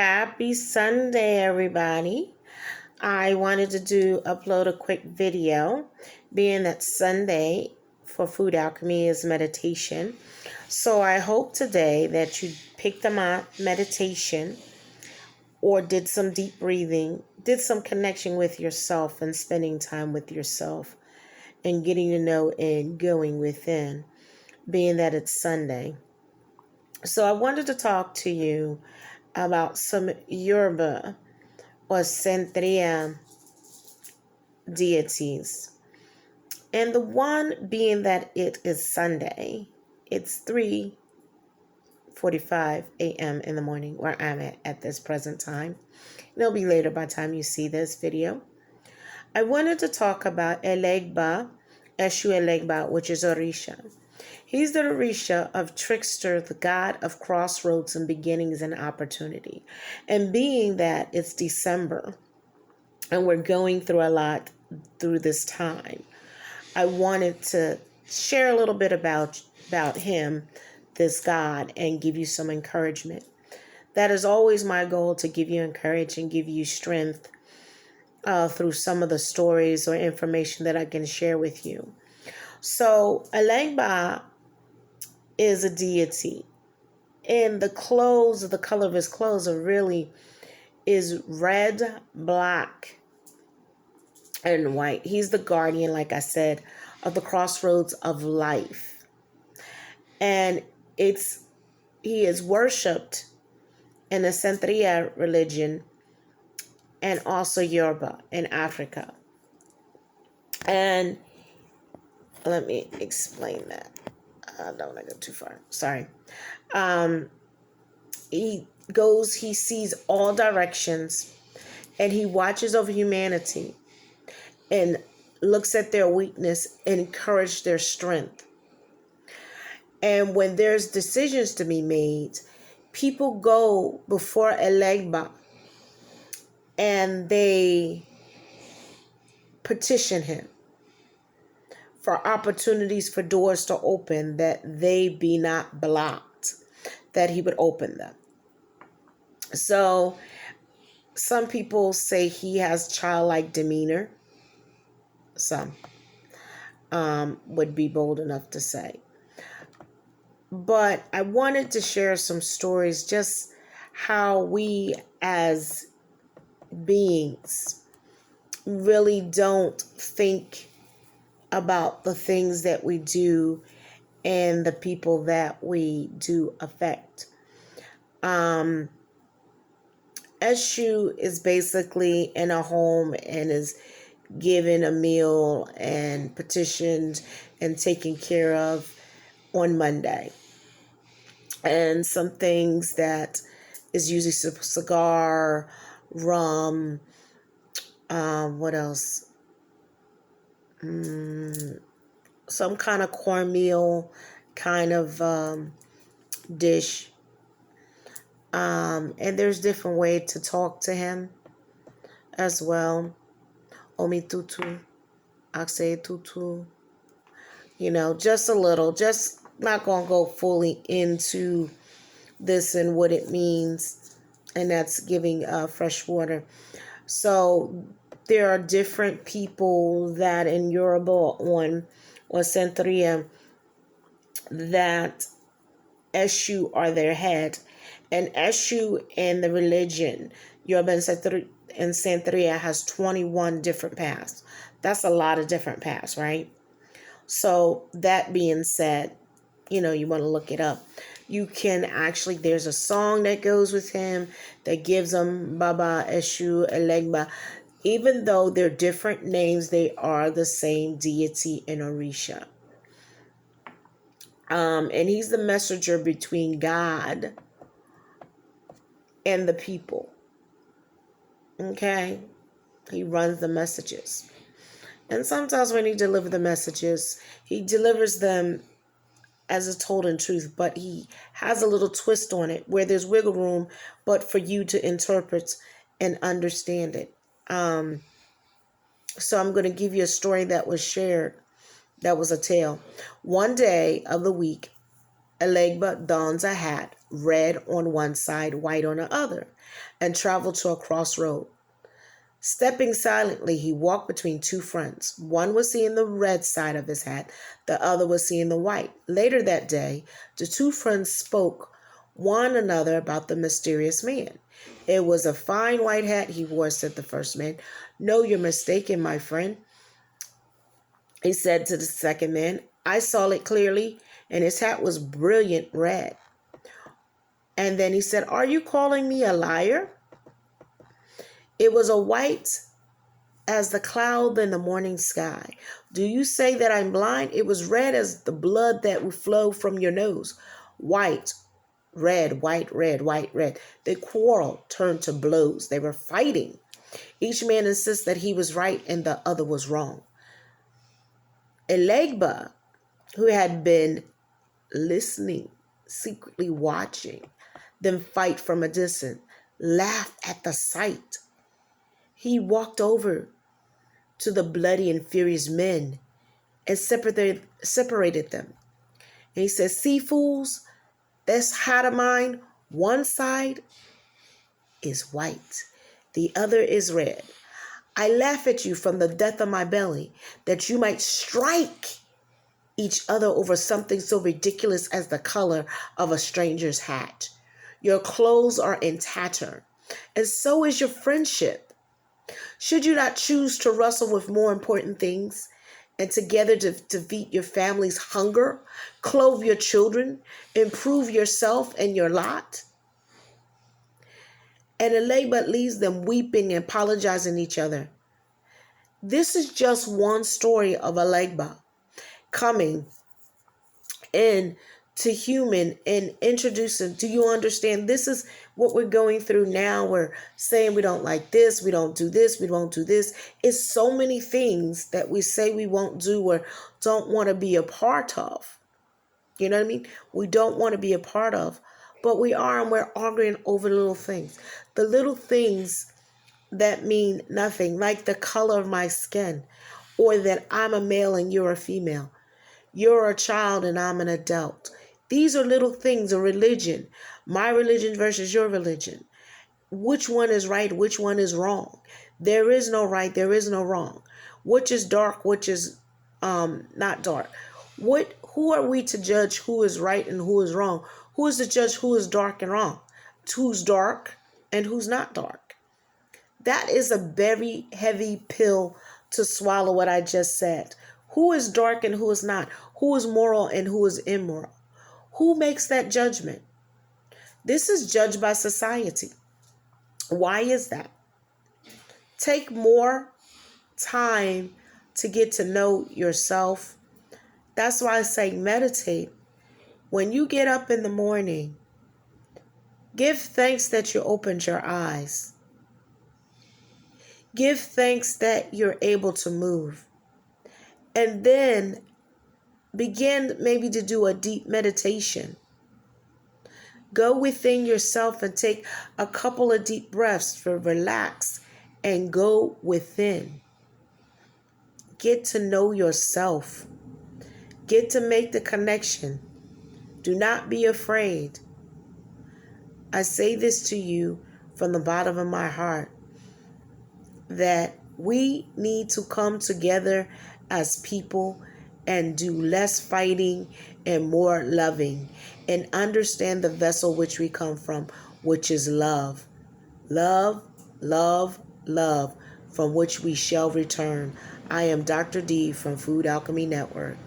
Happy Sunday, everybody. I wanted to upload a quick video, being that Sunday for Food Alchemy is meditation. So I hope today that you picked up meditation or did some deep breathing, did some connection with yourself and spending time with yourself and getting to know and going within, being that it's Sunday. So I wanted to talk to you about some Yoruba or Centria deities. And the one being that it is Sunday, it's 3:45 a.m. in the morning where I'm at this present time. It'll be later by the time you see this video. I wanted to talk about Love Eshu Elegua, which is orissa. He's the orissa of trickster, the god of crossroads and beginnings and opportunity. And being that it's December and we're going through a lot through this time, I wanted to share a little bit about him, this God, and give you some encouragement. That is always my goal, to give you encouragement and give you strength through some of the stories or information that I can share with you. So Elegua is a deity, and the color of his clothes is red, black, and white. He's the guardian, like I said, of the crossroads of life. And he is worshipped in the Centria religion and also Yoruba in Africa. And let me explain that. I don't want to go too far. Sorry. He sees all directions, and he watches over humanity and looks at their weakness and encourages their strength. And when there's decisions to be made, people go before Elegua and they petition him for opportunities, for doors to open, that they be not blocked, that he would open them. So some people say he has childlike demeanor. Some would be bold enough to say. But I wanted to share some stories, just how we as beings really don't think about the things that we do and the people that we do affect. Eshu is basically in a home and is given a meal and petitioned and taken care of on Monday. And some things that is usually cigar, rum, what else? Some kind of cornmeal kind of dish. And there's different ways to talk to him as well. Omi tutu, akse tutu. Just a little, just not going to go fully into this and what it means. And that's giving fresh water. So there are different people that in Yoruba or Centria that Eshu are their head. And Eshu in the religion, Yoruba and Centria has 21 different paths. That's a lot of different paths, right? So that being said, you want to look it up. You can actually, there's a song that goes with him that gives him Baba Eshu Elegua. Even though they're different names, they are the same deity in Orisha. And he's the messenger between God and the people. Okay? He runs the messages. And sometimes when he delivers the messages, he delivers them as it's told in truth, but he has a little twist on it where there's wiggle room, but for you to interpret and understand it. So I'm going to give you a story that was shared. That was a tale. One day of the week, Elegua dons a hat red on one side, white on the other, and traveled to a crossroad. Stepping silently, he walked between two friends. One was seeing the red side of his hat, the other was seeing the white. Later that day, the two friends spoke one another about the mysterious man. "It was a fine white hat he wore," said the first man. "No, you're mistaken, my friend," he said to the second man. "I saw it clearly, and his hat was brilliant red." And then he said, "Are you calling me a liar? It was a white as the cloud in the morning sky. Do you say that I'm blind? It was red as the blood that would flow from your nose. White, red, white, red, white, red." They quarreled, turned to blows. They were fighting. Each man insists that he was right and the other was wrong. Elegba, who had been listening, secretly watching them fight from a distance, laughed at the sight. He walked over to the bloody and furious men and separated them. And he said, "See, fools, this hat of mine, one side is white, the other is red. I laugh at you from the depth of my belly, that you might strike each other over something so ridiculous as the color of a stranger's hat. Your clothes are in tatter, and so is your friendship. Should you not choose to wrestle with more important things and together to defeat your family's hunger, clothe your children, improve yourself and your lot?" And Elegba leaves them weeping and apologizing each other. This is just one story of Elegba coming in to human and introducing. Do you understand? This is what we're going through now. We're saying we don't like this, we don't do this, we won't do this. It's so many things that we say we won't do or don't want to be a part of. You know what I mean? We don't want to be a part of, but we are, and we're arguing over little things. The little things that mean nothing, like the color of my skin, or that I'm a male and you're a female. You're a child and I'm an adult. These are little things of religion. My religion versus your religion. Which one is right? Which one is wrong? There is no right. There is no wrong. Which is dark? Which is not dark? Who are we to judge who is right and who is wrong? Who is to judge who is dark and wrong? Who's dark and who's not dark? That is a very heavy pill to swallow, what I just said. Who is dark and who is not? Who is moral and who is immoral? Who makes that judgment? This is judged by society. Why is that? Take more time to get to know yourself. That's why I say meditate. When you get up in the morning, give thanks that you opened your eyes. Give thanks that you're able to move. And then begin maybe to do a deep meditation. Go within yourself and take a couple of deep breaths to relax and go within. Get to know yourself. Get to make the connection. Do not be afraid. I say this to you from the bottom of my heart, that we need to come together as people and do less fighting and more loving, and understand the vessel which we come from, which is love. Love, love, love, from which we shall return. I am Dr. D from Food Alchemy Network.